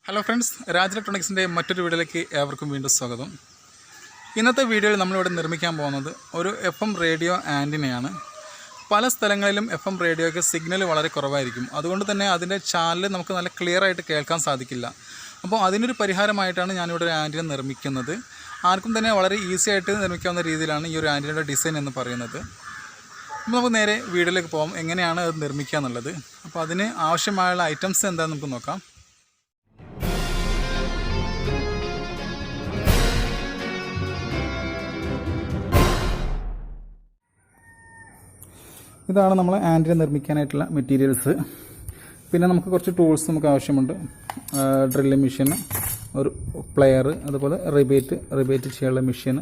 Hello friends, Raj ഇലക്ട്രോണിക്സിൻ്റെ മറ്റൊരു വീഡിയോയിലേക്ക് ഏവർക്കും വീണ്ടും സ്വാഗതം. ഇന്നത്തെ വീഡിയോയിൽ നമ്മളിവിടെ നിർമ്മിക്കാൻ പോകുന്നത് ഒരു FM റേഡിയോ ആൻറ്റിനയാണ്. പല സ്ഥലങ്ങളിലും FM റേഡിയോയ്ക്ക് സിഗ്നൽ വളരെ കുറവായിരിക്കും. അതുകൊണ്ട് തന്നെ അതിൻ്റെ ചാനൽ നമുക്ക് നല്ല ക്ലിയർ ആയിട്ട് കേൾക്കാൻ സാധിക്കില്ല. അപ്പോൾ അതിനൊരു പരിഹാരമായിട്ടാണ് ഞാനിവിടെ ഒരു ആൻറ്റിന നിർമ്മിക്കുന്നത്. ആർക്കും തന്നെ വളരെ ഈസി ആയിട്ട് നിർമ്മിക്കാവുന്ന രീതിയിലാണ് ഈ ഒരു ആൻറ്റിനയുടെ ഡിസൈൻ എന്ന് പറയുന്നത്. അപ്പോൾ നമുക്ക് നേരെ വീഡിയോയിലേക്ക് പോകാം, എങ്ങനെയാണ് അത് നിർമ്മിക്കുക എന്നുള്ളത്. അപ്പോൾ അതിന് ആവശ്യമായുള്ള ഐറ്റംസ് എന്താണെന്ന് നമുക്ക് നോക്കാം. ഇതാണ് നമ്മൾ ആൻറ്റിന നിർമ്മിക്കാനായിട്ടുള്ള മെറ്റീരിയൽസ്. പിന്നെ നമുക്ക് കുറച്ച് ടൂൾസ് നമുക്ക് ആവശ്യമുണ്ട്. ഡ്രില്ലിംഗ് മെഷീൻ, ഒരു പ്ലെയർ, അതുപോലെ റിബേറ്റ് ചെയ്യാനുള്ള മെഷീൻ,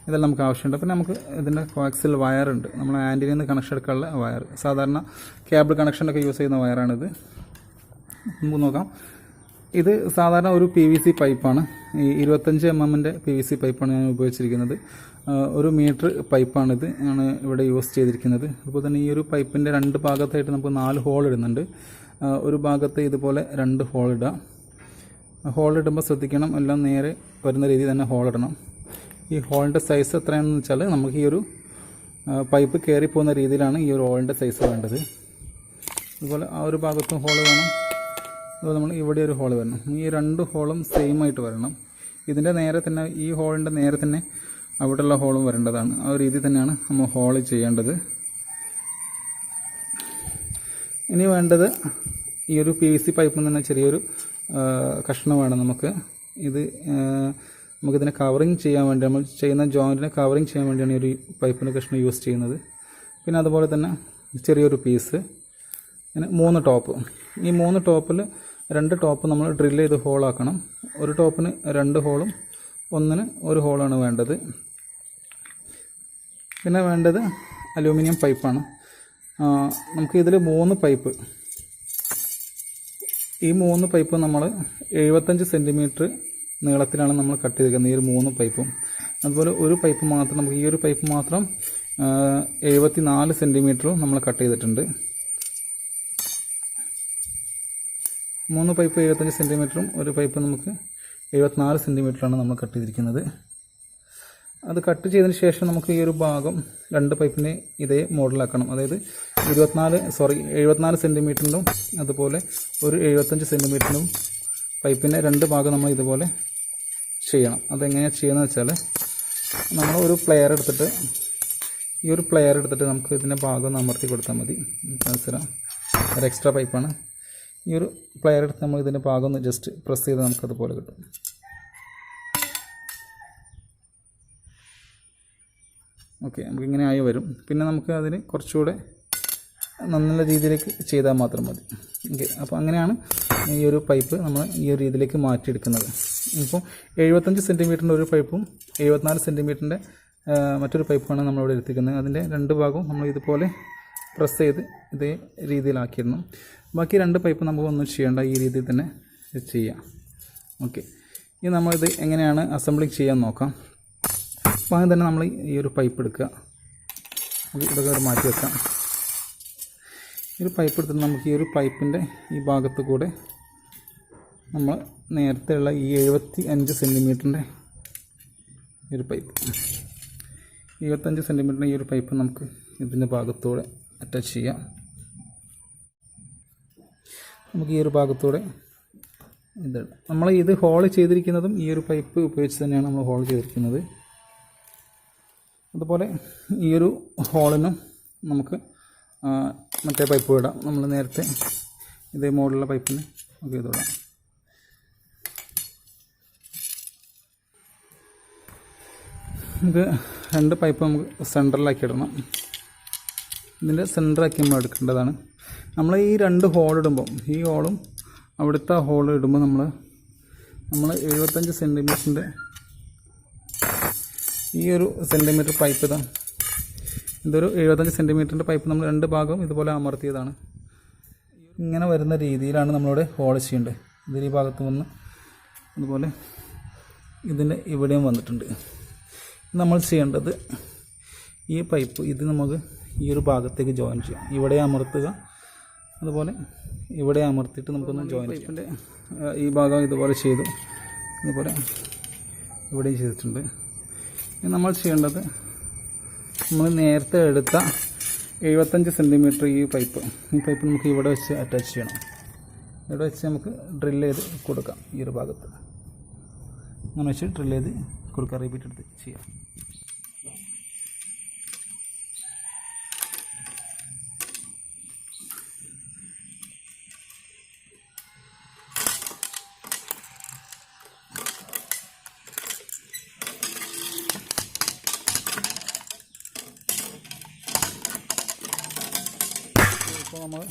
ഇതെല്ലാം നമുക്ക് ആവശ്യമുണ്ട്. പിന്നെ നമുക്ക് ഇതിൻ്റെ കോക്സിൽ വയറുണ്ട്. നമ്മൾ ആൻറ്റിനയിൽ നിന്ന് കണക്ഷൻ എടുക്കാനുള്ള വയർ, സാധാരണ കേബിൾ കണക്ഷനൊക്കെ യൂസ് ചെയ്യുന്ന വയറാണിത്. നമുക്ക് നോക്കാം. ഇത് സാധാരണ ഒരു PVC പൈപ്പാണ്. ഈ 25 mm PVC പൈപ്പാണ് ഞാൻ ഉപയോഗിച്ചിരിക്കുന്നത്. ഒരു മീറ്റർ പൈപ്പാണിത് ആണ് ഇവിടെ യൂസ് ചെയ്തിരിക്കുന്നത്. അതുപോലെ തന്നെ ഈ ഒരു പൈപ്പിൻ്റെ രണ്ട് ഭാഗത്തായിട്ട് നമുക്ക് 4 ഹോൾ ഇടുന്നുണ്ട്. ഒരു ഭാഗത്ത് ഇതുപോലെ 2 ഹോൾ ഇടാം. ഹോൾ ഇടുമ്പോൾ ശ്രദ്ധിക്കണം, എല്ലാം നേരെ വരുന്ന രീതിയിൽ തന്നെ ഹോൾ ഇടണം. ഈ ഹോളിൻ്റെ സൈസ് എത്രയാണെന്ന് വെച്ചാൽ നമുക്ക് ഈ ഒരു പൈപ്പ് കയറി പോകുന്ന രീതിയിലാണ് ഈ ഒരു ഹോളിൻ്റെ സൈസ് വേണ്ടത്. അതുപോലെ ആ ഒരു ഭാഗത്തും ഹോൾ വേണം. അതുപോലെ നമ്മൾ ഇവിടെ ഒരു ഹോൾ വരണം. ഈ 2 ഹോളും സെയിം ആയിട്ട് വരണം. ഇതിൻ്റെ നേരെ തന്നെ, ഈ ഹോളിൻ്റെ നേരെ തന്നെ അവിടെയുള്ള ഹോളും വരേണ്ടതാണ്. ആ ഒരു രീതിയിൽ തന്നെയാണ് നമ്മൾ ഹോൾ ചെയ്യേണ്ടത്. ഇനി വേണ്ടത് ഈ ഒരു PVC പൈപ്പിൽ നിന്ന് ചെറിയൊരു കഷ്ണം വേണം നമുക്ക്. നമുക്കിതിനെ കവറിങ് ചെയ്യാൻ വേണ്ടി, നമ്മൾ ചെയ്യുന്ന ജോയിൻറ്റിനെ കവറിങ് ചെയ്യാൻ വേണ്ടിയാണ് ഈ ഒരു പൈപ്പിൻ്റെ കഷ്ണം യൂസ് ചെയ്യുന്നത്. പിന്നെ അതുപോലെ തന്നെ ചെറിയൊരു പീസ്, പിന്നെ 3 ടോപ്പ്. ഈ 3 ടോപ്പിൽ 2 ടോപ്പ് നമ്മൾ ഡ്രിൽ ചെയ്ത് ഹോളാക്കണം. ഒരു ടോപ്പിന് 2 ഹോളും ഒന്നിന് 1 ഹോളാണ് വേണ്ടത്. പിന്നെ വേണ്ടത് അലൂമിനിയം പൈപ്പാണ്. നമുക്ക് ഇതിൽ 3 പൈപ്പ്, ഈ 3 പൈപ്പ് നമ്മൾ 75 സെൻറ്റിമീറ്റർ നീളത്തിലാണ് നമ്മൾ കട്ട് ചെയ്തിരിക്കുന്നത്. ഈ ഒരു 3 പൈപ്പും. അതുപോലെ ഒരു പൈപ്പ് മാത്രം, നമുക്ക് ഈ ഒരു പൈപ്പ് മാത്രം 74 സെൻറ്റിമീറ്ററും നമ്മൾ കട്ട് ചെയ്തിട്ടുണ്ട്. 3 പൈപ്പ് 75 സെൻറ്റിമീറ്ററും ഒരു പൈപ്പ് നമുക്ക് 74 സെൻറ്റിമീറ്ററാണ് നമ്മൾ കട്ട് ചെയ്തിരിക്കുന്നത്. അത് കട്ട് ചെയ്തതിന് ശേഷം നമുക്ക് ഈ ഒരു ഭാഗം 2 പൈപ്പിനെ ഇതേ മോഡലാക്കണം. അതായത് 74 സെൻറ്റിമീറ്ററിനും അതുപോലെ ഒരു 75 സെൻറ്റിമീറ്ററിനും പൈപ്പിൻ്റെ 2 ഭാഗം നമ്മൾ ഇതുപോലെ ചെയ്യണം. അതെങ്ങനെയാണ് ചെയ്യുന്നത് വെച്ചാൽ, നമ്മൾ ഒരു പ്ലെയർ എടുത്തിട്ട്, ഈ ഒരു പ്ലെയർ എടുത്തിട്ട് നമുക്ക് ഇതിൻ്റെ ഭാഗം ഒന്ന് അമർത്തി കൊടുത്താൽ മതി. മനസ്സിലാവും, ഒരു എക്സ്ട്രാ പൈപ്പാണ്. ഈ ഒരു പ്ലെയർ എടുത്ത് നമ്മൾ ഇതിൻ്റെ ഭാഗം ഒന്ന് ജസ്റ്റ് പ്രസ് ചെയ്ത് നമുക്കതുപോലെ കിട്ടും. ഓക്കെ, നമുക്കിങ്ങനെ ആയി വരും. പിന്നെ നമുക്ക് അതിന് കുറച്ചുകൂടെ നല്ല രീതിയിലേക്ക് ചെയ്താൽ മാത്രം മതി. ഓക്കെ, അപ്പോൾ അങ്ങനെയാണ് ഈ ഒരു പൈപ്പ് നമ്മൾ ഈ ഒരു രീതിയിലേക്ക് മാറ്റിയെടുക്കുന്നത്. ഇപ്പോൾ 75 സെൻറ്റിമീറ്ററിൻ്റെ ഒരു പൈപ്പും 74 സെൻറ്റിമീറ്ററിൻ്റെ മറ്റൊരു പൈപ്പാണ് നമ്മളിവിടെ എടുത്തിരിക്കുന്നത്. അതിൻ്റെ 2 ഭാഗവും നമ്മൾ ഇതുപോലെ പ്രസ് ചെയ്ത് ഇതേ രീതിയിലാക്കിയിടണം. ബാക്കി 2 പൈപ്പ് നമുക്കൊന്നും ചെയ്യേണ്ട, ഈ രീതിയിൽ തന്നെ ചെയ്യാം. ഓക്കെ, ഇനി നമ്മളിത് എങ്ങനെയാണ് അസംബ്ലിങ് ചെയ്യാൻ നോക്കാം. അപ്പോൾ അങ്ങനെ തന്നെ നമ്മൾ ഈ ഒരു പൈപ്പ് എടുക്കുക. ഇതൊക്കെ മാറ്റി വെക്കാം. ഈ ഒരു പൈപ്പ് എടുത്തിട്ട് നമുക്ക് ഈ ഒരു പൈപ്പിൻ്റെ ഈ ഭാഗത്ത് കൂടെ നമ്മൾ നേരത്തെയുള്ള ഈ 75 സെൻറ്റിമീറ്ററിൻ്റെ ഈ ഒരു പൈപ്പ്, 75 സെൻറ്റിമീറ്ററിൻ്റെ ഈ ഒരു പൈപ്പ് നമുക്ക് ഇതിൻ്റെ ഭാഗത്തൂടെ അറ്റാച്ച് ചെയ്യാം. നമുക്ക് ഈ ഒരു ഭാഗത്തൂടെ ഇതാണ് നമ്മൾ ഇത് ഹോൾ ചെയ്തിരിക്കുന്നതും ഈ ഒരു പൈപ്പ് ഉപയോഗിച്ച് തന്നെയാണ് നമ്മൾ ഹോൾ ചെയ്തിരിക്കുന്നത്. അതുപോലെ ഈ ഒരു ഹോളിനും നമുക്ക് മറ്റേ പൈപ്പ് ഇടാം. നമ്മൾ നേരത്തെ ഇതേ മോഡലുള്ള പൈപ്പിന് നമുക്ക് ഇതിടാം. നമുക്ക് 2 പൈപ്പ് നമുക്ക് സെൻറ്ററിലാക്കി ഇടണം. ഇതിൻ്റെ സെൻറ്ററാക്കി നമ്മൾ എടുക്കേണ്ടതാണ്. നമ്മൾ ഈ 2 ഹോൾ ഇടുമ്പം, ഈ ഹോളും അവിടുത്തെ ഹോൾ ഇടുമ്പോൾ നമ്മൾ 75 സെൻറ്റിമീറ്ററിൻ്റെ ഈ ഒരു സെൻറ്റിമീറ്റർ പൈപ്പ്, ഇതൊരു 75 സെൻറ്റിമീറ്ററിൻ്റെ പൈപ്പ് നമ്മൾ 2 ഭാഗം ഇതുപോലെ അമർത്തിയതാണ്. ഇങ്ങനെ വരുന്ന രീതിയിലാണ് നമ്മളിവിടെ ഹോൾ ചെയ്യേണ്ടത്. ഇതിൽ ഈ ഭാഗത്ത് വന്ന് അതുപോലെ ഇതിൻ്റെ ഇവിടെയും വന്നിട്ടുണ്ട്. നമ്മൾ ചെയ്യേണ്ടത് ഈ പൈപ്പ് ഇത് നമുക്ക് ഈ ഒരു ഭാഗത്തേക്ക് ജോയിൻ ചെയ്യാം. ഇവിടെ അമർത്തുക, അതുപോലെ ഇവിടെ അമർത്തിയിട്ട് നമുക്കൊന്ന് ജോയിൻ പൈപ്പിൻ്റെ ഈ ഭാഗം ഇതുപോലെ ചെയ്തു, ഇതുപോലെ ഇവിടെയും ചെയ്തിട്ടുണ്ട്. ഇനി നമ്മൾ ചെയ്യേണ്ടത് നമ്മൾ നേരത്തെ എടുത്ത 75 സെൻറ്റിമീറ്റർ ഈ പൈപ്പ് നമുക്ക് ഇവിടെ വെച്ച് അറ്റാച്ച് ചെയ്യണം. ഇവിടെ വെച്ച് നമുക്ക് ഡ്രില്ല് ചെയ്ത് കൊടുക്കാം. ഈ ഒരു ഭാഗത്ത് അങ്ങനെ വെച്ച് ഡ്രില്ല് ചെയ്ത് കൊടുക്കാം. റിപ്പീറ്റ് എടുത്ത് ചെയ്യാം. ഇപ്പോൾ നമ്മൾ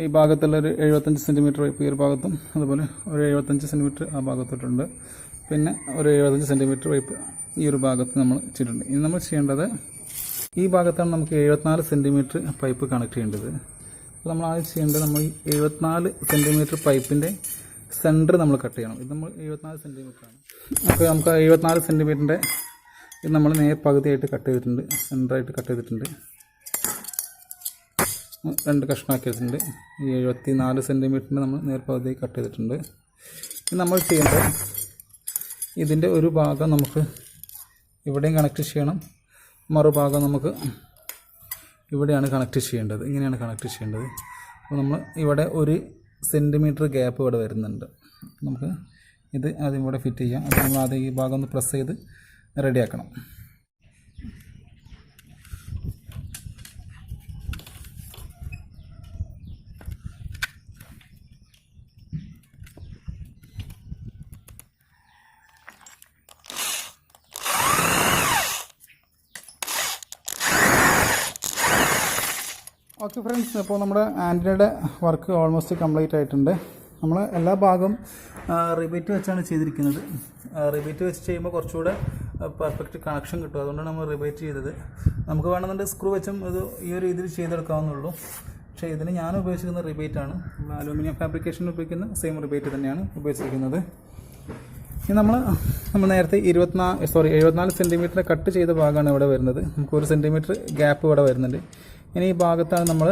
ഈ ഭാഗത്തുള്ളൊരു 75 സെൻറ്റിമീറ്റർ പൈപ്പ് ഈ ഒരു ഭാഗത്തും, അതുപോലെ ഒരു 75 സെൻറ്റിമീറ്റർ ആ ഭാഗത്തോട്ടുണ്ട്, പിന്നെ ഒരു 75 സെൻറ്റിമീറ്റർ പൈപ്പ് ഈ ഒരു ഭാഗത്ത് നമ്മൾ ചെയ്തിട്ടുണ്ട്. ഇനി നമ്മൾ ചെയ്യേണ്ടത് ഈ ഭാഗത്താണ് നമുക്ക് 74 സെൻറ്റിമീറ്റർ പൈപ്പ് കണക്ട് ചെയ്യേണ്ടത്. അപ്പോൾ നമ്മൾ ആദ്യം ചെയ്യേണ്ടത് നമ്മൾ 74 സെൻറ്റിമീറ്റർ പൈപ്പിൻ്റെ സെൻറ്റർ നമ്മൾ കട്ട് ചെയ്യണം. ഇത് നമ്മൾ 74 സെൻറ്റിമീറ്ററാണ്. അപ്പോൾ നമുക്ക് 74 സെൻറ്റിമീറ്ററിൻ്റെ ഇത് നമ്മൾ നേർ പകുതിയായിട്ട് കട്ട് ചെയ്തിട്ടുണ്ട്, സെൻറ്ററായിട്ട് കട്ട് ചെയ്തിട്ടുണ്ട്, 2 കഷ്ണമാക്കി വെച്ചിട്ടുണ്ട്. ഈ 74 സെൻറ്റിമീറ്ററിന് നമ്മൾ നേർപകുതിയായി കട്ട് ചെയ്തിട്ടുണ്ട്. ഇനി നമ്മൾ ചെയ്യേണ്ടത് ഇതിൻ്റെ ഒരു ഭാഗം നമുക്ക് ഇവിടെയും കണക്ട് ചെയ്യണം, മറുഭാഗം നമുക്ക് ഇവിടെയാണ് കണക്ട് ചെയ്യേണ്ടത്. ഇങ്ങനെയാണ് കണക്ട് ചെയ്യേണ്ടത്. അപ്പോൾ നമ്മൾ ഇവിടെ 1 സെൻറ്റിമീറ്റർ ഗ്യാപ്പ് ഇവിടെ വരുന്നുണ്ട്. നമുക്ക് ഇത് ആദ്യം ഇവിടെ ഫിറ്റ് ചെയ്യാം. അപ്പോൾ നമ്മൾ ആദ്യം ഈ ഭാഗം ഒന്ന് പ്രസ് ചെയ്ത് റെഡിയാക്കണം. ഓക്കെ ഫ്രണ്ട്സ്, അപ്പോൾ നമ്മുടെ ആൻറ്റിനയുടെ വർക്ക് ഓൾമോസ്റ്റ് കംപ്ലീറ്റ് ആയിട്ടുണ്ട്. നമ്മൾ എല്ലാ ഭാഗവും റിബേറ്റ് വെച്ചാണ് ചെയ്തിരിക്കുന്നത്. റിബേറ്റ് വെച്ച് ചെയ്യുമ്പോൾ കുറച്ചുകൂടെ പെർഫെക്റ്റ് കണക്ഷൻ കിട്ടും. അതുകൊണ്ടാണ് നമ്മൾ റിബേറ്റ് ചെയ്തത്. നമുക്ക് വേണമെന്നുണ്ട് സ്ക്രൂ വെച്ചും ഇത് ഈ ഒരു രീതിയിൽ ചെയ്തെടുക്കാവുന്നുള്ളൂ. പക്ഷേ ഇതിന് ഞാൻ ഉപയോഗിച്ചിരിക്കുന്ന റിബേറ്റാണ്. നമ്മൾ അലൂമിനിയം ഫാബ്രിക്കേഷന് ഉപയോഗിക്കുന്ന സെയിം റിബേറ്റ് തന്നെയാണ് ഉപയോഗിച്ചിരിക്കുന്നത്. ഇനി നമ്മൾ നേരത്തെ 74 സെൻറ്റിമീറ്റർ കട്ട് ചെയ്ത ഭാഗമാണ് ഇവിടെ വരുന്നത്. നമുക്ക് 1 സെൻറ്റിമീറ്റർ ഗ്യാപ്പ് ഇവിടെ വരുന്നുണ്ട്. ഇനി ഈ ഭാഗത്താണ് നമ്മൾ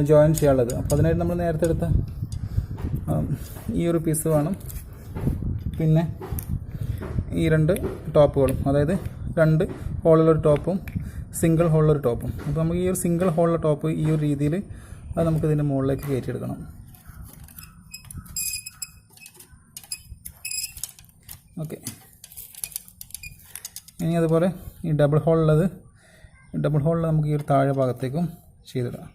ജോയിൻ ചെയ്യാനുള്ളത്. അപ്പോൾ അതിനായിട്ട് നമ്മൾ നേരത്തെ എടുത്ത ഈ ഒരു പീസ് വേണം, പിന്നെ ഈ 2 ടോപ്പുകളും, അതായത് 2 ഹോളുള്ളൊരു ടോപ്പും സിംഗിൾ ഹോളുള്ളൊരു ടോപ്പും. അപ്പോൾ നമുക്ക് ഈ ഒരു സിംഗിൾ ഹോളുള്ള ടോപ്പ് ഈ ഒരു രീതിയിൽ അത് നമുക്ക് ഇതിൻ്റെ മുകളിലേക്ക് കയറ്റിയെടുക്കണം. ഓക്കെ, ഇനി അതുപോലെ ഈ ഡബിൾ ഹോളിൽ നമുക്ക് ഈ ഒരു താഴെ ഭാഗത്തേക്കും ചെയ്തിടാം.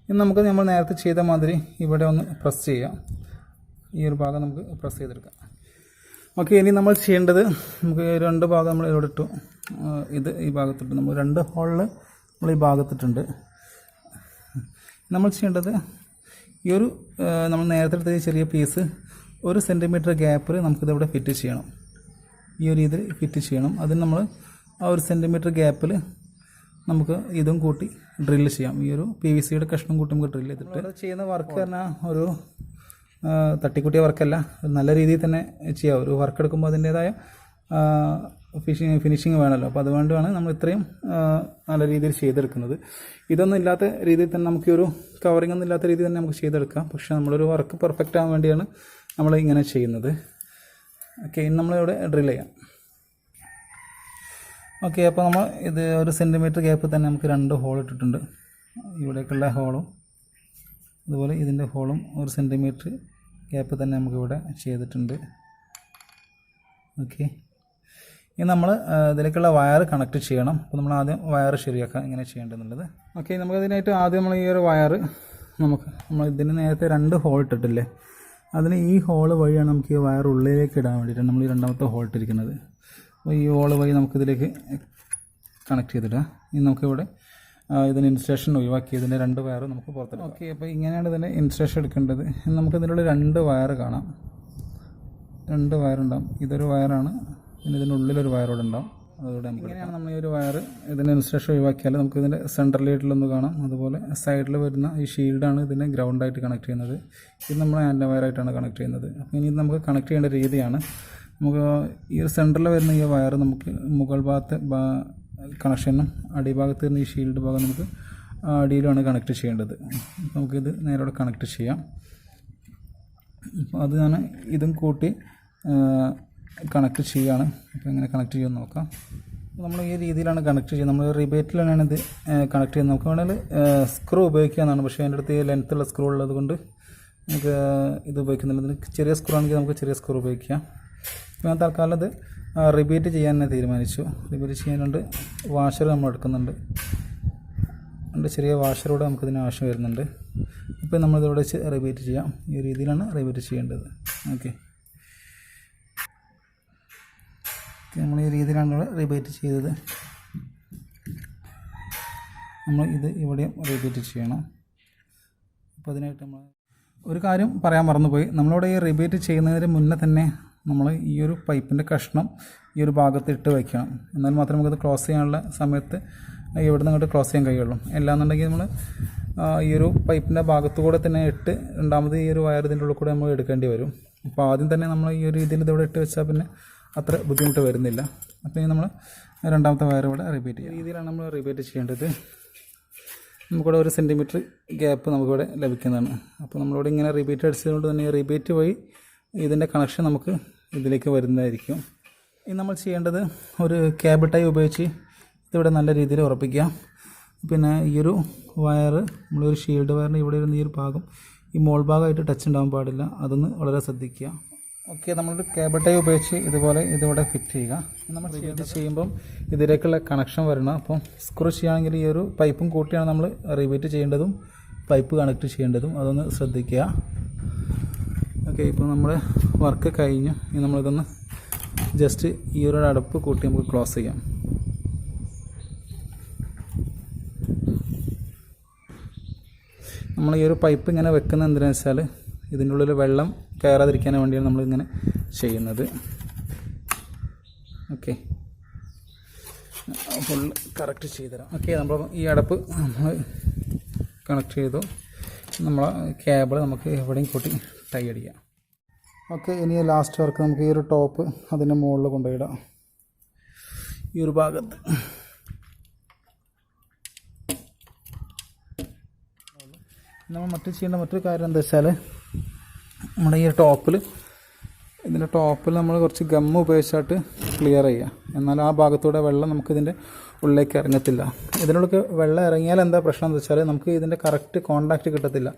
ഇനി നമുക്ക് നമ്മൾ നേരത്തെ ചെയ്ത മാതിരി ഇവിടെ ഒന്ന് പ്രസ് ചെയ്യാം. ഈ ഒരു ഭാഗം നമുക്ക് പ്രസ് ചെയ്തെടുക്കാം. ഓക്കെ, ഇനി നമ്മൾ ചെയ്യേണ്ടത് നമുക്ക് 2 ഭാഗം നമ്മൾ ഇവിടെ ഇട്ടു, ഇത് ഈ ഭാഗത്തിട്ട് നമ്മൾ 2 ഹോളിൽ നമ്മൾ ഈ ഭാഗത്തിട്ടുണ്ട്. നമ്മൾ ചെയ്യേണ്ടത് ഈ ഒരു നമ്മൾ നേരത്തെ എടുത്ത ചെറിയ പീസ് 1 സെൻറ്റിമീറ്റർ ഗ്യാപ്പിൽ നമുക്കിതിവിടെ ഫിറ്റ് ചെയ്യണം. ഈ ഒരു രീതിയിൽ ഫിറ്റ് ചെയ്യണം. അതിന് നമ്മൾ ആ 1 സെൻറ്റിമീറ്റർ ഗ്യാപ്പിൽ നമുക്ക് ഇതും കൂട്ടി ഡ്രില്ല് ചെയ്യാം. ഈ ഒരു PVCയുടെ കഷ്ണം കൂട്ടി നമുക്ക് ഡ്രില്ല് ചെയ്തിട്ട് ചെയ്യുന്ന വർക്ക് പറഞ്ഞാൽ ഒരു തട്ടിക്കുട്ടിയ വർക്കല്ല, നല്ല രീതിയിൽ തന്നെ ചെയ്യാം. ഒരു വർക്ക് എടുക്കുമ്പോൾ അതിൻ്റേതായ ഫിനിഷിങ് വേണമല്ലോ. അപ്പോൾ അതുകൊണ്ടാണ് നമ്മൾ ഇത്രയും നല്ല രീതിയിൽ ചെയ്തെടുക്കുന്നത്. ഇതൊന്നും ഇല്ലാത്ത രീതിയിൽ തന്നെ നമുക്ക് ഒരു കവറിംഗ് ഒന്നും ഇല്ലാത്ത രീതിയിൽ തന്നെ നമുക്ക് ചെയ്തെടുക്കാം. പക്ഷേ നമ്മളൊരു വർക്ക് പെർഫെക്റ്റ് ആകാൻ വേണ്ടിയാണ് നമ്മൾ ഇങ്ങനെ ചെയ്യുന്നത്. ഓക്കെ, ഇനി നമ്മളിവിടെ ഡ്രിൽ ചെയ്യാം. ഓക്കെ, അപ്പോൾ നമ്മൾ ഇത് 1 സെൻറ്റിമീറ്റർ ഗ്യാപ്പ് തന്നെ നമുക്ക് 2 ഹോൾ ഇട്ടിട്ടുണ്ട്. ഇവിടേക്കുള്ള ഹോളും അതുപോലെ ഇതിൻ്റെ ഹോളും 1 സെൻറ്റിമീറ്റർ ഗ്യാപ്പ് തന്നെ നമുക്കിവിടെ ചെയ്തിട്ടുണ്ട്. ഓക്കെ, ഇനി നമ്മൾ ഇതിലേക്കുള്ള വയർ കണക്ട് ചെയ്യണം. അപ്പോൾ നമ്മൾ ആദ്യം വയർ ശരിയാക്കാം എങ്ങനെ ചെയ്യേണ്ടതെന്നുള്ളത്. ഓക്കെ, നമുക്കതിനായിട്ട് ആദ്യം നമ്മൾ ഈ ഒരു വയർ നമ്മൾ ഇതിന് നേരത്തെ 2 ഹോൾ ഇട്ടിട്ടില്ലേ, അതിന് ഈ ഹോള് വഴിയാണ് നമുക്ക് ഈ വയർ ഉള്ളിലേക്ക് ഇടാൻ വേണ്ടിയിട്ട് നമ്മൾ ഈ 2ാമത്തെ ഹോൾ ഇട്ടിരിക്കുന്നത്. അപ്പോൾ ഈ ഹോള് വഴി നമുക്കിതിലേക്ക് കണക്ട് ചെയ്തിടാം. ഇനി നമുക്കിവിടെ ഇതിന് ഇൻസ്റ്റലേഷൻ ഒഴിവാക്കി ഇതിൻ്റെ 2 വയർ നമുക്ക് പുറത്തിടാം. ഓക്കെ, അപ്പോൾ ഇങ്ങനെയാണ് ഇതിൻ്റെ ഇൻസ്റ്റലേഷൻ എടുക്കേണ്ടത്. നമുക്കിതിനുള്ള 2 വയർ കാണാം, 2 വയറുണ്ടാകും. ഇതൊരു വയറാണ്, പിന്നെ ഇതിനുള്ളിലൊരു വയറോടെ ഉണ്ടാവും. അതുകൂടെ ഇങ്ങനെയാണ് നമ്മൾ ഈ ഒരു വയർ ഇതിൻ്റെ ഇൻസ്റ്റലേഷൻ ഒഴിവാക്കിയാൽ നമുക്ക് ഇതിൻ്റെ സെൻട്രലായിട്ടിലൊന്ന് കാണാം. അതുപോലെ സൈഡിൽ വരുന്ന ഈ ഷീൽഡാണ് ഇതിനെ ഗ്രൗണ്ടായിട്ട് കണക്ട് ചെയ്യുന്നത്. ഇത് നമ്മൾ ആൻഡ് വയറായിട്ടാണ് കണക്ട് ചെയ്യുന്നത്. അപ്പോൾ ഇനി നമുക്ക് കണക്ട് ചെയ്യേണ്ട രീതിയാണ് നമുക്ക് ഈ ഒരു സെൻറ്ററിൽ വരുന്ന ഈ വയർ നമുക്ക് മുകൾ ഭാഗത്തെ കണക്ഷനും അടിഭാഗത്ത് വരുന്ന ഈ ഷീൽഡ് ഭാഗം നമുക്ക് അടിയിലാണ് കണക്ട് ചെയ്യേണ്ടത്. നമുക്കിത് നേരോടെ കണക്ട് ചെയ്യാം. അപ്പോൾ അത് ഞാൻ ഇതും കൂട്ടി കണക്ട് ചെയ്യുകയാണ്. അപ്പോൾ എങ്ങനെ കണക്ട് ചെയ്യുമെന്ന് നോക്കാം. നമ്മൾ ഈ രീതിയിലാണ് കണക്ട് ചെയ്യുന്നത്. നമ്മൾ റിബേറ്റിലാണ് ഇത് കണക്ട് ചെയ്യുന്നത്. നമുക്ക് വേണമെങ്കിൽ സ്ക്രൂ ഉപയോഗിക്കാമെന്നാണ്, പക്ഷേ എൻ്റെ അടുത്ത് ലെങ്ത്തുള്ള സ്ക്രൂ ഉള്ളത് കൊണ്ട് നമുക്ക് ഇത് ഉപയോഗിക്കുന്നില്ല. ഇതിന് ചെറിയ സ്ക്രൂ ആണെങ്കിൽ നമുക്ക് ചെറിയ സ്ക്രൂ ഉപയോഗിക്കാം. അപ്പോൾ ഞാൻ തൽക്കാലം ഇത് റിബേറ്റ് ചെയ്യാൻ തന്നെ തീരുമാനിച്ചു. റിബേറ്റ് ചെയ്യാനുണ്ട് വാഷർ നമ്മൾ എടുക്കുന്നുണ്ട്. ചെറിയ വാഷറോടെ നമുക്കിതിന് ആവശ്യം വരുന്നുണ്ട്. ഇപ്പോൾ നമ്മളിതിവിടെ വെച്ച് റിബേറ്റ് ചെയ്യാം. ഈ രീതിയിലാണ് റിബേറ്റ് ചെയ്യേണ്ടത്. ഓക്കെ, നമ്മൾ ഈ രീതിയിലാണ് ഇവിടെ റിബേറ്റ് ചെയ്തത്. നമ്മൾ ഇത് ഇവിടെയും റിബേറ്റ് ചെയ്യണം. അപ്പോൾ അതിനായിട്ട് നമ്മൾ ഒരു കാര്യം പറയാൻ മറന്നുപോയി. നമ്മളിവിടെ ഈ റിബേറ്റ് ചെയ്യുന്നതിന് മുന്നേ തന്നെ നമ്മൾ ഈ ഒരു പൈപ്പിൻ്റെ കഷ്ണം ഈ ഒരു ഭാഗത്ത് ഇട്ട് വയ്ക്കണം. എന്നാൽ മാത്രമേ നമുക്കത് ക്രോസ് ചെയ്യാനുള്ള സമയത്ത് ഇവിടെ നിന്ന് അങ്ങോട്ട് ക്രോസ് ചെയ്യാൻ കഴിയുള്ളൂ. അല്ലാന്നുണ്ടെങ്കിൽ നമ്മൾ ഈ ഒരു പൈപ്പിൻ്റെ ഭാഗത്തുകൂടെ തന്നെ ഇട്ട് രണ്ടാമത് ഈ ഒരു വയർ ഇതിൻ്റെ ഉള്ളിൽ കൂടെ നമ്മൾ എടുക്കേണ്ടി വരും. അപ്പോൾ ആദ്യം തന്നെ നമ്മൾ ഈ ഒരു രീതിയിൽ ഇതിവിടെ ഇട്ട് വെച്ചാൽ പിന്നെ അത്ര ബുദ്ധിമുട്ട് വരുന്നില്ല. അപ്പോൾ ഇനി നമ്മൾ രണ്ടാമത്തെ വയർ ഇവിടെ റിബേറ്റ് ചെയ്യുക. ഈ രീതിയിലാണ് നമ്മൾ റിബേറ്റ് ചെയ്യേണ്ടത്. നമുക്കിവിടെ 1 സെൻറ്റിമീറ്റർ ഗ്യാപ്പ് നമുക്കിവിടെ ലഭിക്കുന്നതാണ്. അപ്പോൾ നമ്മളിവിടെ ഇങ്ങനെ റിബേറ്റ് അടിച്ചതുകൊണ്ട് തന്നെ റിബേറ്റ് വഴി ഇതിൻ്റെ കണക്ഷൻ നമുക്ക് ഇതിലേക്ക് വരുന്നതായിരിക്കും. ഇനി നമ്മൾ ചെയ്യേണ്ടത് ഒരു കേബിൾ ടൈ ഉപയോഗിച്ച് ഇതിവിടെ നല്ല രീതിയിൽ ഉറപ്പിക്കുക. പിന്നെ ഈ ഒരു വയർ നമ്മളൊരു ഷീൽഡ് വയറിൻ്റെ ഇവിടെ ഇരുന്ന ഈ ഒരു ഭാഗം ഈ മോൾ ഭാഗമായിട്ട് ടച്ച് ഉണ്ടാകാൻ പാടില്ല. അതൊന്ന് വളരെ ശ്രദ്ധിക്കുക. ഓക്കെ, നമ്മളൊരു കേബിൾ ടൈ ഉപയോഗിച്ച് ഇതുപോലെ ഇതിവിടെ ഫിറ്റ് ചെയ്യുക. നമ്മൾ റിബേറ്റ് ചെയ്യുമ്പം ഇതിലേക്കുള്ള കണക്ഷൻ വരണം. അപ്പം സ്ക്രൂ ചെയ്യുകയാണെങ്കിൽ ഈ ഒരു പൈപ്പും കൂട്ടിയാണ് നമ്മൾ റിബേറ്റ് ചെയ്യേണ്ടതും പൈപ്പ് കണക്ട് ചെയ്യേണ്ടതും. അതൊന്ന് ശ്രദ്ധിക്കുക. ഓക്കെ, ഇപ്പോൾ നമ്മൾ വർക്ക് കഴിഞ്ഞു. ഇനി നമ്മളിതൊന്ന് ജസ്റ്റ് ഈ ഒരു അടപ്പ് കൂട്ടി നമുക്ക് ക്ലോസ് ചെയ്യാം. നമ്മൾ ഈ ഒരു പൈപ്പ് ഇങ്ങനെ വെക്കുന്നത് എന്തിനാണെന്ന് വെച്ചാൽ ഇതിൻ്റെ ഉള്ളിൽ വെള്ളം കയറാതിരിക്കാൻ വേണ്ടിയാണ് നമ്മളിങ്ങനെ ചെയ്യുന്നത്. ഓക്കെ, ഫുൾ കറക്റ്റ് ചെയ്തുതരാം. ഓക്കെ, നമ്മൾ ഈ അടപ്പ് നമ്മൾ കണക്ട് ചെയ്തു. നമ്മളെ കേബിൾ നമുക്ക് എവിടെയും കൂട്ടി ടൈ അടിക്കാം. ഓക്കെ, ഇനി ലാസ്റ്റ് വർക്ക് നമുക്ക് ഈ ഒരു ടോപ്പ് അതിൻ്റെ മുകളിൽ കൊണ്ടുപോയിടാം. ഈ ഒരു ഭാഗത്ത് നമ്മൾ ചെയ്യേണ്ട മറ്റൊരു കാര്യം എന്താ വെച്ചാൽ നമ്മുടെ ഈ ഇതിൻ്റെ ടോപ്പിൽ നമ്മൾ കുറച്ച് ഗമ്മ് ഉപയോഗിച്ചിട്ട് ക്ലിയർ ചെയ്യുക. എന്നാൽ ആ ഭാഗത്തൂടെ വെള്ളം നമുക്കിതിൻ്റെ ഉള്ളിലേക്ക് ഇറങ്ങത്തില്ല. ഇതിനുള്ളിൽ വെള്ളം ഇറങ്ങിയാൽ എന്താ പ്രശ്നം എന്ന് വെച്ചാൽ നമുക്ക് ഇതിൻ്റെ കറക്റ്റ് കോണ്ടാക്റ്റ് കിട്ടത്തില്ല.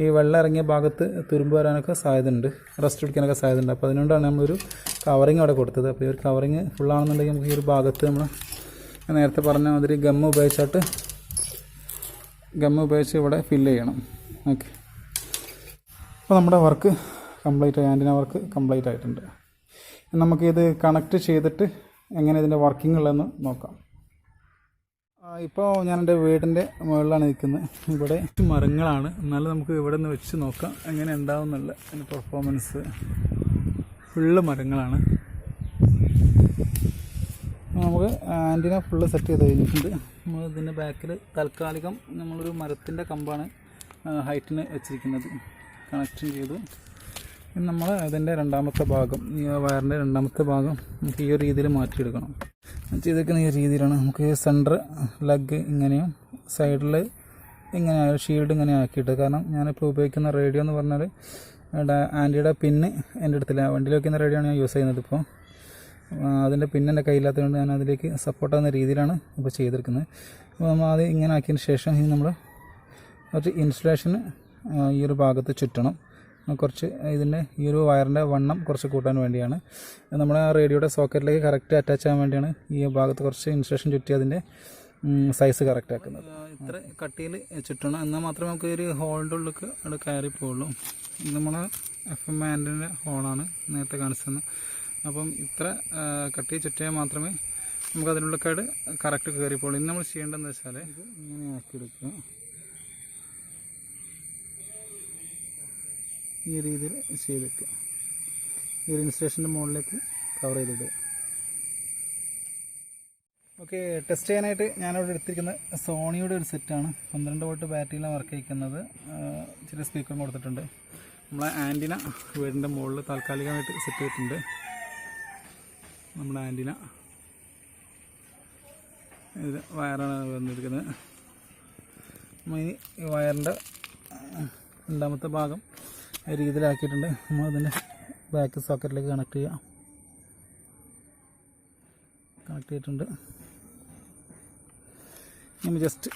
ഈ വെള്ളം ഇറങ്ങിയ ഭാഗത്ത് തുരുമ്പ് വരാനൊക്കെ സാധ്യതയുണ്ട്, റസ്റ്റ് പിടിക്കാനൊക്കെ സാധ്യതയുണ്ട്. അപ്പോൾ അതുകൊണ്ടാണ് നമ്മളൊരു കവറിങ് അവിടെ കൊടുത്തത്. അപ്പോൾ ഈ ഒരു കവറിങ് ഫുള്ളാണെന്നുണ്ടെങ്കിൽ നമുക്ക് ഈ ഒരു ഭാഗത്ത് നമ്മൾ നേരത്തെ പറഞ്ഞ മാതിരി ഗമ്മ് ഉപയോഗിച്ച് ഇവിടെ ഫില്ല് ചെയ്യണം. ഓക്കെ, അപ്പോൾ നമ്മുടെ വർക്ക് കംപ്ലീറ്റ് ആയി, ആൻറ്റിന വർക്ക് കംപ്ലീറ്റ് ആയിട്ടുണ്ട്. നമുക്കിത് കണക്ട് ചെയ്തിട്ട് എങ്ങനെ ഇതിൻ്റെ വർക്കിംഗ് ഉള്ളതെന്ന് നോക്കാം. ഇപ്പോൾ ഞാൻ എൻ്റെ വീടിൻ്റെ മുകളിലാണ് നിൽക്കുന്നത്. ഇവിടെ മരങ്ങളാണ്, എന്നാലും നമുക്ക് ഇവിടെ നിന്ന് വെച്ച് നോക്കാം എങ്ങനെ ഉണ്ടാവും എന്നുള്ള അതിൻ്റെ പെർഫോമൻസ്. ഫുള്ള് മരങ്ങളാണ്. നമുക്ക് ആൻറ്റിന ഫുള്ള് സെറ്റ് ചെയ്ത് കഴിഞ്ഞിട്ടുണ്ട്. നമ്മൾ ഇതിൻ്റെ ബാക്കിൽ താൽക്കാലികം നമ്മളൊരു മരത്തിൻ്റെ കമ്പാണ് ഹൈറ്റിന് വെച്ചിരിക്കുന്നത്. കണക്ഷൻ ചെയ്തു. ഇനി നമ്മൾ അതിൻ്റെ രണ്ടാമത്തെ ഭാഗം, ഈ വയറിൻ്റെ രണ്ടാമത്തെ ഭാഗം നമുക്ക് ഈ ഒരു രീതിയിൽ മാറ്റിയെടുക്കണം. ചെയ്തേക്കുന്ന ഈ രീതിയിലാണ്. നമുക്ക് സെൻറ്റർ ലെഗ് ഇങ്ങനെയും സൈഡിൽ ഇങ്ങനെ ഷീൽഡ് ഇങ്ങനെ ആക്കിയിട്ട്, കാരണം ഞാനിപ്പോൾ ഉപയോഗിക്കുന്ന റേഡിയോ എന്ന് പറഞ്ഞാൽ ആൻറ്റിയുടെ പിന്ന് എൻ്റെ അടുത്തില്ല, വണ്ടിയിൽ വയ്ക്കുന്ന റേഡിയോ ആണ് ഞാൻ യൂസ് ചെയ്യുന്നത്. ഇപ്പോൾ അതിൻ്റെ പിന്നെ എൻ്റെ കയ്യില്ലാത്തതുകൊണ്ട് ഞാൻ അതിലേക്ക് സപ്പോർട്ടാകുന്ന രീതിയിലാണ് ഇപ്പോൾ ചെയ്തെടുക്കുന്നത്. അപ്പോൾ നമ്മൾ ആദ്യം ഇങ്ങനെ ആക്കിയതിന് ശേഷം ഇനി നമ്മൾ കുറച്ച് ഇൻസുലേഷന് ഈ ഒരു ഭാഗത്ത് ചുറ്റണം. കുറച്ച് ഇതിൻ്റെ ഈ ഒരു വയറിൻ്റെ വണ്ണം കുറച്ച് കൂട്ടാൻ വേണ്ടിയാണ്. നമ്മുടെ ആ റേഡിയോയുടെ സോക്കറ്റിലേക്ക് കറക്റ്റ് അറ്റാച്ച് ആകാൻ വേണ്ടിയാണ് ഈ ഭാഗത്ത് കുറച്ച് ഇൻസുലേഷൻ ചുറ്റി അതിൻ്റെ സൈസ് കറക്റ്റ് ആക്കുന്നത്. ഇത്ര കട്ടിയിൽ ചുറ്റണം, എന്നാൽ മാത്രമേ നമുക്ക് ഒരു ഹോളിൻ്റെ ഉള്ളിലേക്ക് അവിടെ കയറി പോവുള്ളൂ. ഇത് നമ്മളെ FM ആൻറ്റിൻ്റെ ഹോളാണ് നേരത്തെ കാണിച്ചത്. അപ്പം ഇത്ര കട്ടി ചുറ്റിയാൽ മാത്രമേ നമുക്ക് അതിനുള്ളിലേക്കാട് കറക്റ്റ് കയറിപ്പോളൂ. ഇനി നമ്മൾ ചെയ്യേണ്ടതെന്ന് വെച്ചാൽ ഇത് ഇങ്ങനെ ആക്കിയെടുക്കുക. ഈ രീതിയിൽ ചെയ്തെടുക്കുക. ഈ ഒരു ഇൻസ്റ്റേഷൻ്റെ മുകളിലേക്ക് കവർ ചെയ്തിടുക. ഓക്കെ, ടെസ്റ്റ് ചെയ്യാനായിട്ട് ഞാനിവിടെ എടുത്തിരിക്കുന്നത് സോണിയുടെ ഒരു സെറ്റാണ്. 12 വോൾട്ട് ബാറ്ററിയിലാണ് വർക്ക് ചെയ്യിക്കുന്നത്. ചെറിയ സ്പീക്കറും കൊടുത്തിട്ടുണ്ട്. നമ്മളെ ആൻറ്റിന വീടിൻ്റെ മുകളിൽ താൽക്കാലികമായിട്ട് സെറ്റ് ചെയ്തിട്ടുണ്ട്. നമ്മുടെ ആൻറ്റിന. ഇത് വയറാണ് വന്നിരിക്കുന്നത്. നമ്മൾ ഈ വയറിൻ്റെ രണ്ടാമത്തെ ഭാഗം രീതിയിലാക്കിയിട്ടുണ്ട്. നമ്മൾ അതിൻ്റെ ബാക്ക് സോക്കറ്റിലേക്ക് കണക്ട് ചെയ്തിട്ടുണ്ട്. നമ്മൾ ജസ്റ്റ്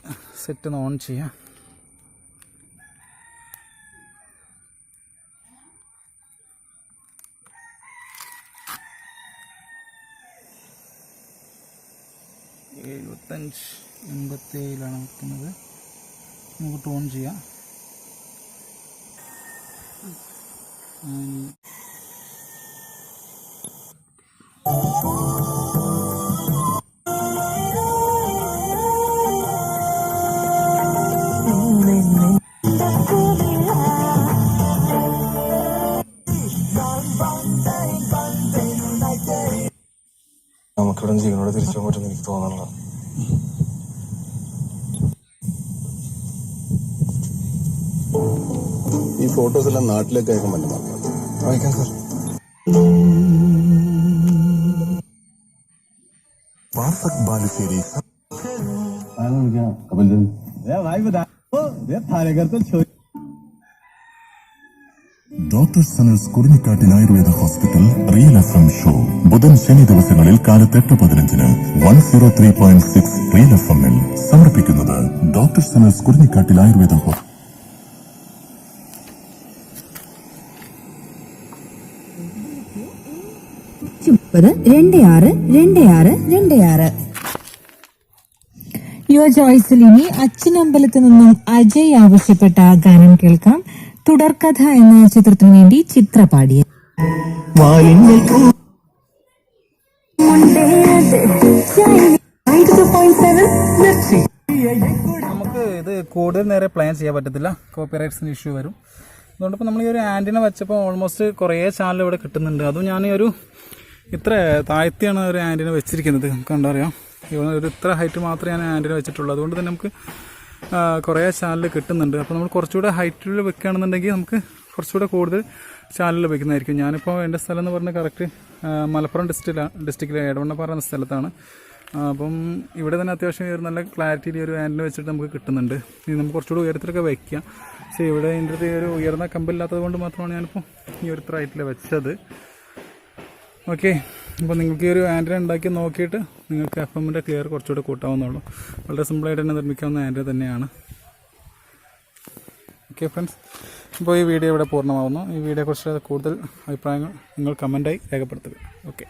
സെറ്റ് ഒന്ന് ഓൺ ചെയ്യാം. $75 $87 വെക്കുന്നത്. നമുക്ക് ടോൺ ചെയ്യാം. നമുക്കിവിടെ ജീവനോട് തിരിച്ചു പോകാൻ പറ്റുമെന്ന് എനിക്ക് തോന്നണില്ല. ഈ ഫോട്ടോസ് എല്ലാം നാട്ടിലേക്ക് അയക്കാൻ പറ്റുമോ? അയക്കാം sir. Doctor Sanal's Kurinjikattil Ayurveda hospital real FM show ബുധൻ ശനി ദിവസങ്ങളിൽ കാലത്ത് 8:15 103.6 റിയൽ FM സമർപ്പിക്കുന്നത് ഡോക്ടർ സനൽസ് കുറിഞ്ഞിക്കാട്ടിൽ ആയുർവേദ ഹോസ്പിറ്റൽ. യുവ ചോയ്സിൽ ഇനി അച്ഛനമ്പലത്തിൽ നിന്നും അജയ് ആവശ്യപ്പെട്ട ഗാനം കേൾക്കാം. തുടർക്കഥ എന്ന ചിത്രത്തിനു വേണ്ടി ചിത്ര പാടിയ നമുക്ക് ഇത് കൂടുതൽ നേരെ പ്ലാൻ ചെയ്യാൻ പറ്റത്തില്ല, കോപ്പിറൈറ്റ്സിന് ഇഷ്യൂ വരും. അതുകൊണ്ടിപ്പോൾ നമ്മൾ ഈ ഒരു ആൻറ്റിന വെച്ചപ്പോൾ ഓൾമോസ്റ്റ് കുറേ ചാനൽ ഇവിടെ കിട്ടുന്നുണ്ട്. അതും ഞാൻ ഒരു ഇത്ര താഴ്ത്തിയാണ് ഒരു ആൻറ്റിന വെച്ചിരിക്കുന്നത്. നമുക്ക് കണ്ടറിയാം, ഒരു ഇത്ര ഹൈറ്റ് മാത്രമേ ഞാൻ ആൻറ്റിന വെച്ചിട്ടുള്ളൂ. അതുകൊണ്ട് തന്നെ നമുക്ക് കുറേ ചാനൽ കിട്ടുന്നുണ്ട്. അപ്പോൾ നമ്മൾ കുറച്ചുകൂടെ ഹൈറ്റിൽ വെക്കുകയാണെന്നുണ്ടെങ്കിൽ നമുക്ക് കുറച്ചുകൂടെ കൂടുതൽ ചാനൽ വെക്കുന്നതായിരിക്കും. ഞാനിപ്പോൾ എൻ്റെ സ്ഥലം എന്ന് പറഞ്ഞാൽ കറക്റ്റ് മലപ്പുറം ഡിസ്ട്രിക്റ്റിലെ എടവണ്ണ പറയുന്ന സ്ഥലത്താണ്. അപ്പം ഇവിടെ തന്നെ അത്യാവശ്യം ഒരു നല്ല ക്ലാരിറ്റിയിൽ ഒരു ആൻറ്റിന വെച്ചിട്ട് നമുക്ക് കിട്ടുന്നുണ്ട്. ഇനി നമുക്ക് കുറച്ചുകൂടെ ഉയരത്തിലൊക്കെ വയ്ക്കാം. പക്ഷേ ഇവിടെ എൻ്റെ അടുത്ത് ഒരു ഉയർന്ന കമ്പില്ലാത്തത് കൊണ്ട് മാത്രമാണ് ഞാനിപ്പോൾ ഈ ഒരു ഇത്ര ഹൈറ്റിൽ വെച്ചത്. ഓക്കെ, അപ്പോൾ നിങ്ങൾക്ക് ഈ ഒരു ആൻറ്റിന ഉണ്ടാക്കി നോക്കിയിട്ട് നിങ്ങൾക്ക് FMൻ്റെ ക്ലിയർ കുറച്ചുകൂടെ കൂട്ടാവുന്നുള്ളൂ. വളരെ സിമ്പിളായിട്ട് തന്നെ നിർമ്മിക്കാവുന്ന ആൻറ്റിന തന്നെയാണ്. ഓക്കെ ഫ്രണ്ട്സ്, അപ്പോൾ ഈ വീഡിയോ ഇവിടെ പൂർണ്ണമാവുന്നു. ഈ വീഡിയോയെക്കുറിച്ച് കൂടുതൽ അഭിപ്രായങ്ങൾ നിങ്ങൾ കമൻറ്റായി രേഖപ്പെടുത്തുക. ഓക്കെ.